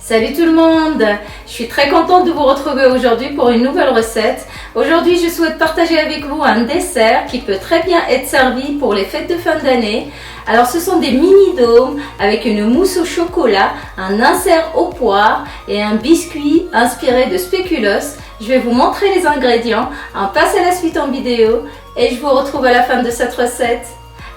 Salut tout le monde! Je suis très contente de vous retrouver aujourd'hui pour une nouvelle recette. Aujourd'hui, je souhaite partager avec vous un dessert qui peut très bien être servi pour les fêtes de fin d'année. Alors, ce sont des mini-dômes avec une mousse au chocolat, un insert aux poires et un biscuit inspiré de spéculoos. Je vais vous montrer les ingrédients. On passe à la suite en vidéo et je vous retrouve à la fin de cette recette.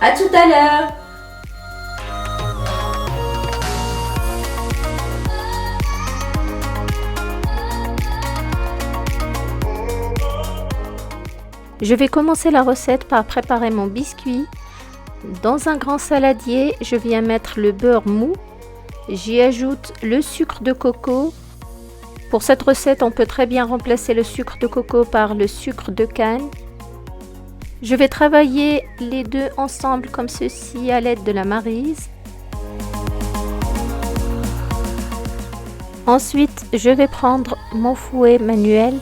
À tout à l'heure! Je vais commencer la recette par préparer mon biscuit. Dans un grand saladier, je viens mettre le beurre mou. J'y ajoute le sucre de coco. Pour cette recette, on peut très bien remplacer le sucre de coco par le sucre de canne. Je vais travailler les deux ensemble comme ceci à l'aide de la maryse. Ensuite, je vais prendre mon fouet manuel.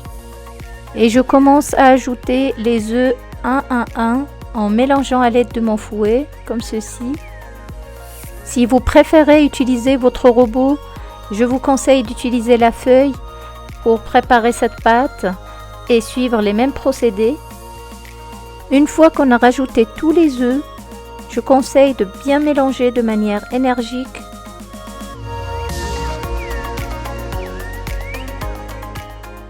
Et je commence à ajouter les œufs un à un en mélangeant à l'aide de mon fouet, comme ceci. Si vous préférez utiliser votre robot, je vous conseille d'utiliser la feuille pour préparer cette pâte et suivre les mêmes procédés. Une fois qu'on a rajouté tous les œufs, je conseille de bien mélanger de manière énergique.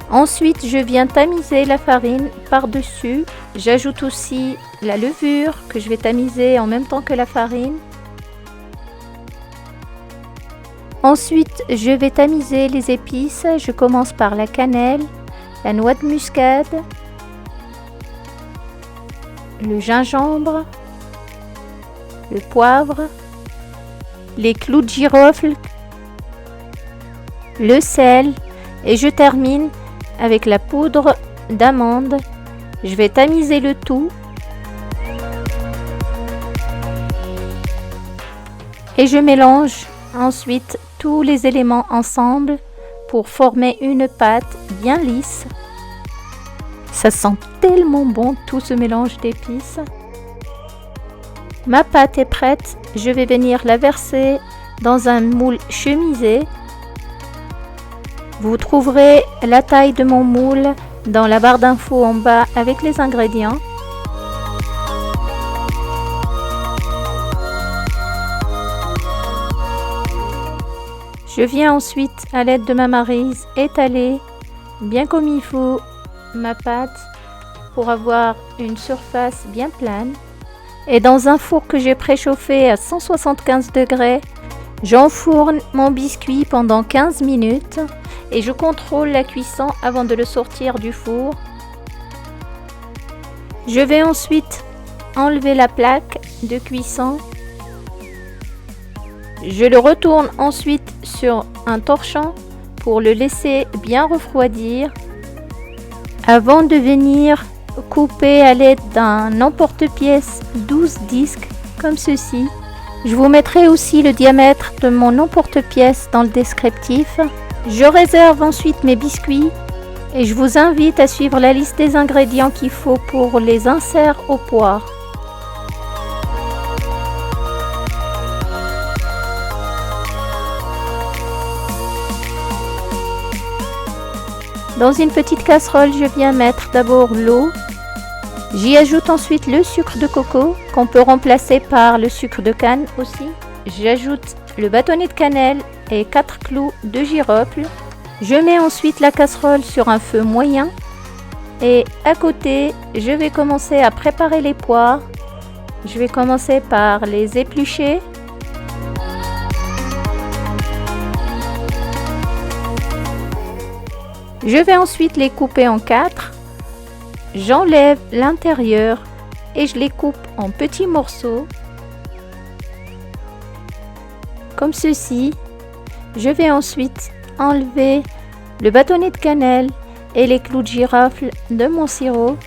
Ensuite, je viens tamiser la farine par-dessus. J'ajoute aussi la levure que je vais tamiser en même temps que la farine. Ensuite, je vais tamiser les épices. Je commence par la cannelle, la noix de muscade, le gingembre, le poivre, les clous de girofle, le sel et je termine avec la poudre d'amande. Je vais tamiser le tout et je mélange ensuite tous les éléments ensemble pour former une pâte bien lisse. Ça sent tellement bon tout ce mélange d'épices. Ma pâte est prête, je vais venir la verser dans un moule chemisé. Vous trouverez la taille de mon moule dans la barre d'infos en bas avec les ingrédients. Je viens ensuite à l'aide de ma maryse étaler bien comme il faut ma pâte pour avoir une surface bien plane. Et dans un four que j'ai préchauffé à 175 degrés, j'enfourne mon biscuit pendant 15 minutes et je contrôle la cuisson avant de le sortir du four. Je vais ensuite enlever la plaque de cuisson. Je le retourne ensuite sur un torchon pour le laisser bien refroidir avant de venir couper à l'aide d'un emporte-pièce 12 disques comme ceci. Je vous mettrai aussi le diamètre de mon emporte-pièce dans le descriptif. Je réserve ensuite mes biscuits et je vous invite à suivre la liste des ingrédients qu'il faut pour les inserts aux poires. Dans une petite casserole, je viens mettre d'abord l'eau. J'y ajoute ensuite le sucre de coco qu'on peut remplacer par le sucre de canne aussi. J'ajoute le bâtonnet de cannelle et 4 clous de girofle. Je mets ensuite la casserole sur un feu moyen et à côté, je vais commencer à préparer les poires. Je vais commencer par les éplucher. Je vais ensuite les couper en 4. J'enlève l'intérieur et je les coupe en petits morceaux. Comme ceci. Je vais ensuite enlever le bâtonnet de cannelle et les clous de girofle de mon sirop.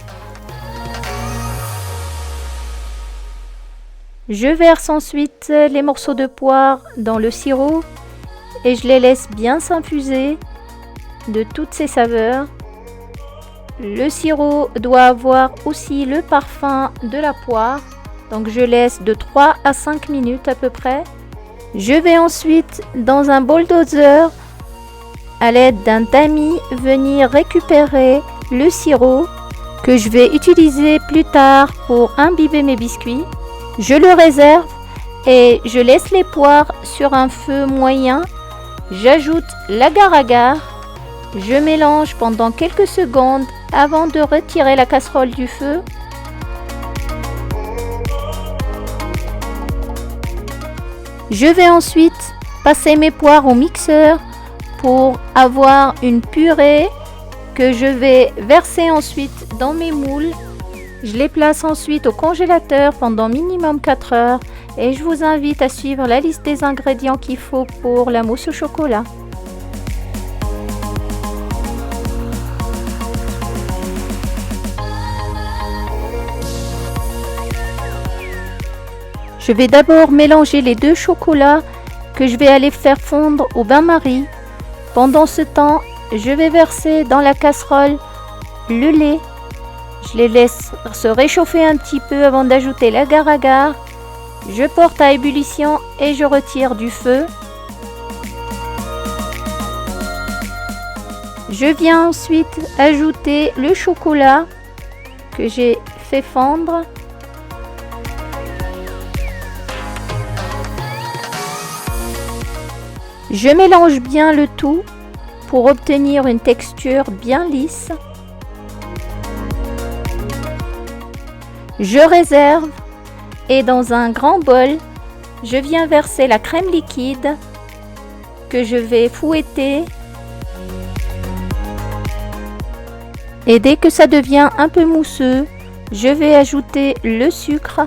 Je verse ensuite les morceaux de poire dans le sirop et je les laisse bien s'infuser de toutes ces saveurs. Le sirop doit avoir aussi le parfum de la poire, donc je laisse de 3 à 5 minutes à peu près. Je vais ensuite dans un bol doser à l'aide d'un tamis, venir récupérer le sirop que je vais utiliser plus tard pour imbiber mes biscuits. Je le réserve et je laisse les poires sur un feu moyen. J'ajoute l'agar-agar. Je mélange pendant quelques secondes avant de retirer la casserole du feu. Je vais ensuite passer mes poires au mixeur pour avoir une purée que je vais verser ensuite dans mes moules. Je les place ensuite au congélateur pendant minimum 4 heures et je vous invite à suivre la liste des ingrédients qu'il faut pour la mousse au chocolat. Je vais d'abord mélanger les deux chocolats que je vais aller faire fondre au bain-marie. Pendant ce temps, je vais verser dans la casserole le lait. Je les laisse se réchauffer un petit peu avant d'ajouter l'agar-agar. Je porte à ébullition et je retire du feu. Je viens ensuite ajouter le chocolat que j'ai fait fondre. Je mélange bien le tout pour obtenir une texture bien lisse. Je réserve et dans un grand bol, je viens verser la crème liquide que je vais fouetter. Et dès que ça devient un peu mousseux, je vais ajouter le sucre.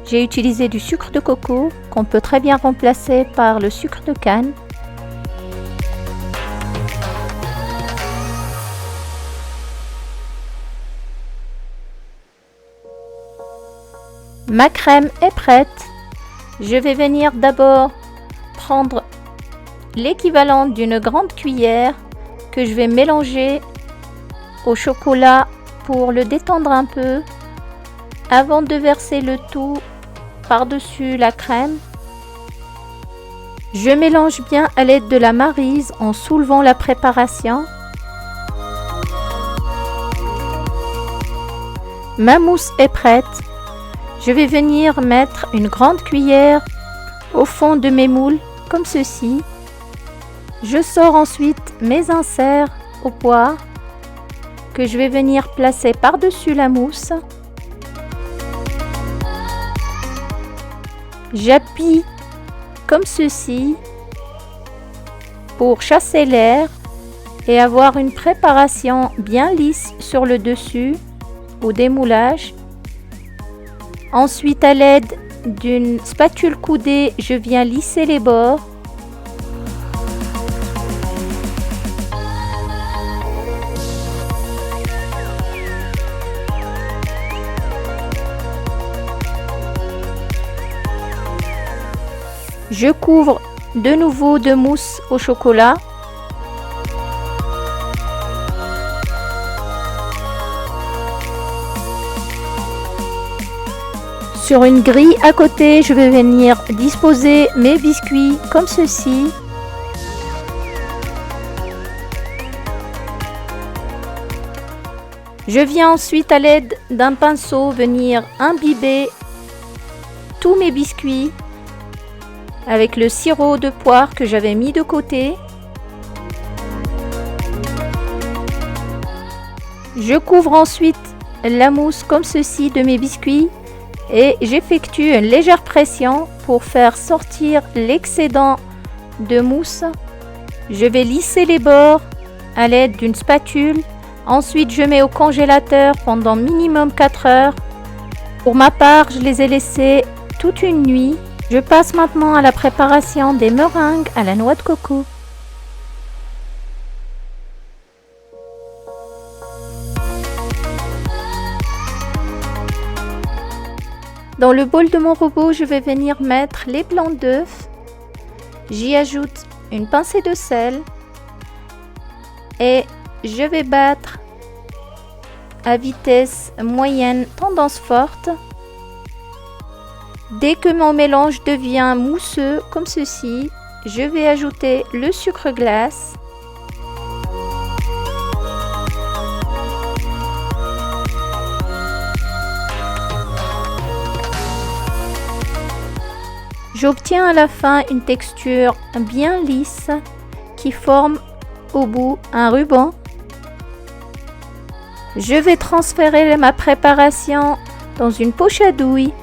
J'ai utilisé du sucre de coco qu'on peut très bien remplacer par le sucre de canne. Ma crème est prête. Je vais venir d'abord prendre l'équivalent d'une grande cuillère que je vais mélanger au chocolat pour le détendre un peu avant de verser le tout par-dessus la crème. Je mélange bien à l'aide de la maryse en soulevant la préparation. Ma mousse est prête. Je vais venir mettre une grande cuillère au fond de mes moules, comme ceci. Je sors ensuite mes inserts aux poires que je vais venir placer par-dessus la mousse. J'appuie comme ceci pour chasser l'air et avoir une préparation bien lisse sur le dessus au démoulage. Ensuite, à l'aide d'une spatule coudée, je viens lisser les bords. Je couvre de nouveau de mousse au chocolat. Sur une grille à côté, je vais venir disposer mes biscuits comme ceci. Je viens ensuite à l'aide d'un pinceau venir imbiber tous mes biscuits avec le sirop de poire que j'avais mis de côté. Je couvre ensuite la mousse comme ceci de mes biscuits et j'effectue une légère pression pour faire sortir l'excédent de mousse. Je vais lisser les bords à l'aide d'une spatule. Ensuite, je mets au congélateur pendant minimum 4 heures. Pour ma part, je les ai laissés toute une nuit. Je passe maintenant à la préparation des meringues à la noix de coco. Dans le bol de mon robot, je vais venir mettre les blancs d'œufs. J'y ajoute une pincée de sel et je vais battre à vitesse moyenne tendance forte. Dès que mon mélange devient mousseux comme ceci, je vais ajouter le sucre glace. J'obtiens à la fin une texture bien lisse qui forme au bout un ruban. Je vais transférer ma préparation dans une poche à douille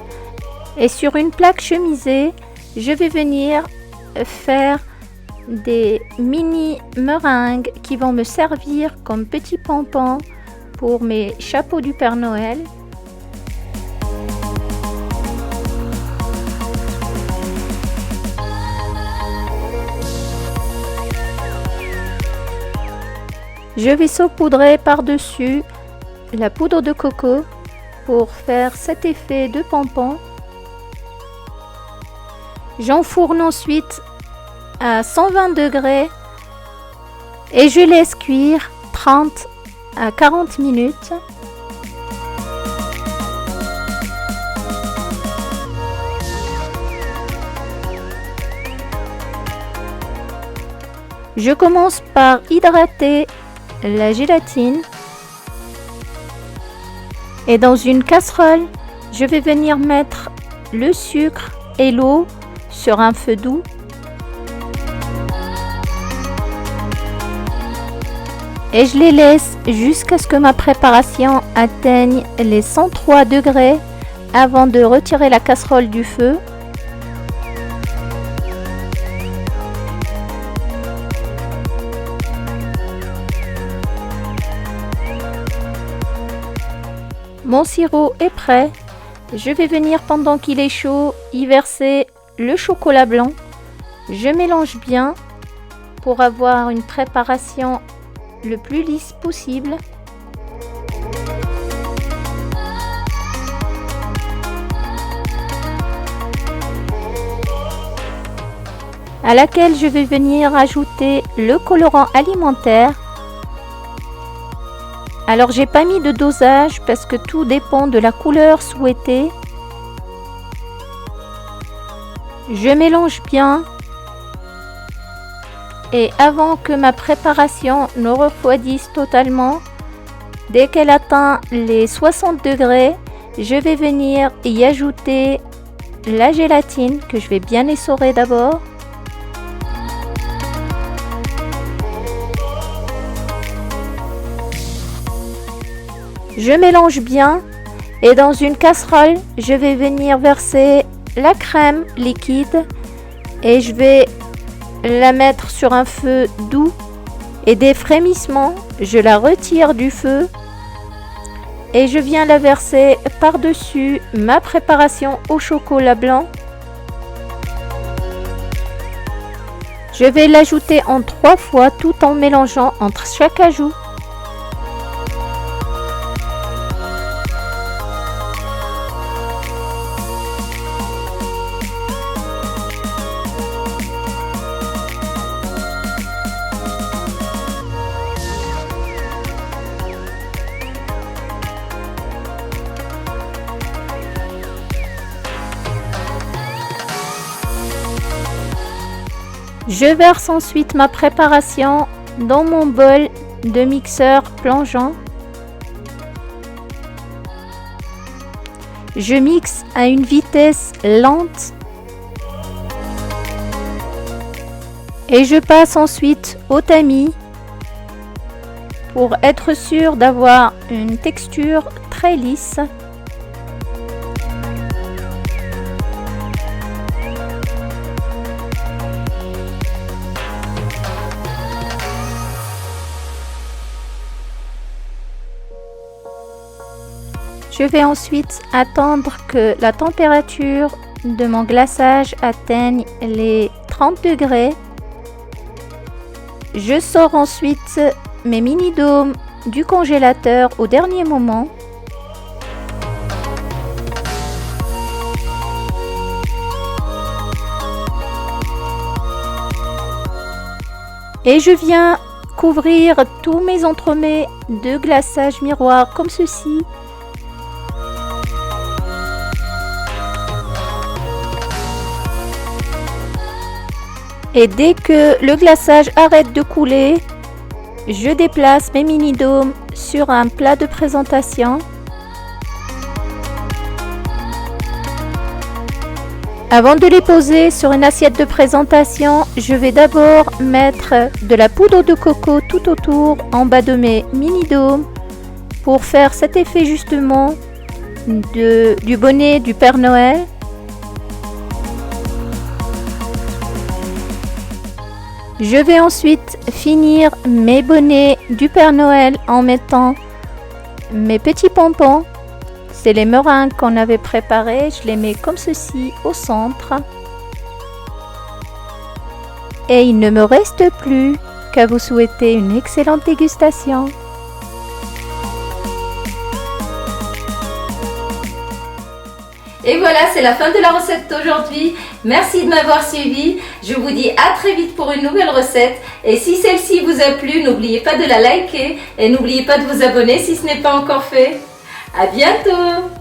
et sur une plaque chemisée, je vais venir faire des mini meringues qui vont me servir comme petits pompons pour mes chapeaux du Père Noël. Je vais saupoudrer par-dessus la poudre de coco pour faire cet effet de pompon. J'enfourne ensuite à 120 degrés et je laisse cuire 30 à 40 minutes. Je commence par hydrater la gélatine et dans une casserole, je vais venir mettre le sucre et l'eau sur un feu doux. Et je les laisse jusqu'à ce que ma préparation atteigne les 103 degrés avant de retirer la casserole du feu. Mon sirop est prêt. Je vais venir pendant qu'il est chaud y verser le chocolat blanc. Je mélange bien pour avoir une préparation le plus lisse possible. À laquelle je vais venir ajouter le colorant alimentaire. Alors j'ai pas mis de dosage parce que tout dépend de la couleur souhaitée. Je mélange bien et avant que ma préparation ne refroidisse totalement, dès qu'elle atteint les 60 degrés, je vais venir y ajouter la gélatine que je vais bien essorer d'abord. Je mélange bien et dans une casserole, je vais venir verser la crème liquide et je vais la mettre sur un feu doux et des frémissements, je la retire du feu et je viens la verser par-dessus ma préparation au chocolat blanc. Je vais l'ajouter en 3 fois tout en mélangeant entre chaque ajout. Je verse ensuite ma préparation dans mon bol de mixeur plongeant. Je mixe à une vitesse lente et je passe ensuite au tamis pour être sûr d'avoir une texture très lisse. Je vais ensuite attendre que la température de mon glaçage atteigne les 30 degrés. Je sors ensuite mes mini dômes du congélateur au dernier moment. Et je viens couvrir tous mes entremets de glaçage miroir comme ceci. Et dès que le glaçage arrête de couler, je déplace mes mini dômes sur un plat de présentation. Avant de les poser sur une assiette de présentation, je vais d'abord mettre de la poudre de coco tout autour en bas de mes mini dômes pour faire cet effet justement du bonnet du Père Noël. Je vais ensuite finir mes bonnets du Père Noël en mettant mes petits pompons. C'est les meringues qu'on avait préparées, je les mets comme ceci au centre. Et il ne me reste plus qu'à vous souhaiter une excellente dégustation. Et voilà, c'est la fin de la recette d'aujourd'hui. Merci de m'avoir suivi. Je vous dis à très vite pour une nouvelle recette. Et si celle-ci vous a plu, n'oubliez pas de la liker et n'oubliez pas de vous abonner si ce n'est pas encore fait. À bientôt!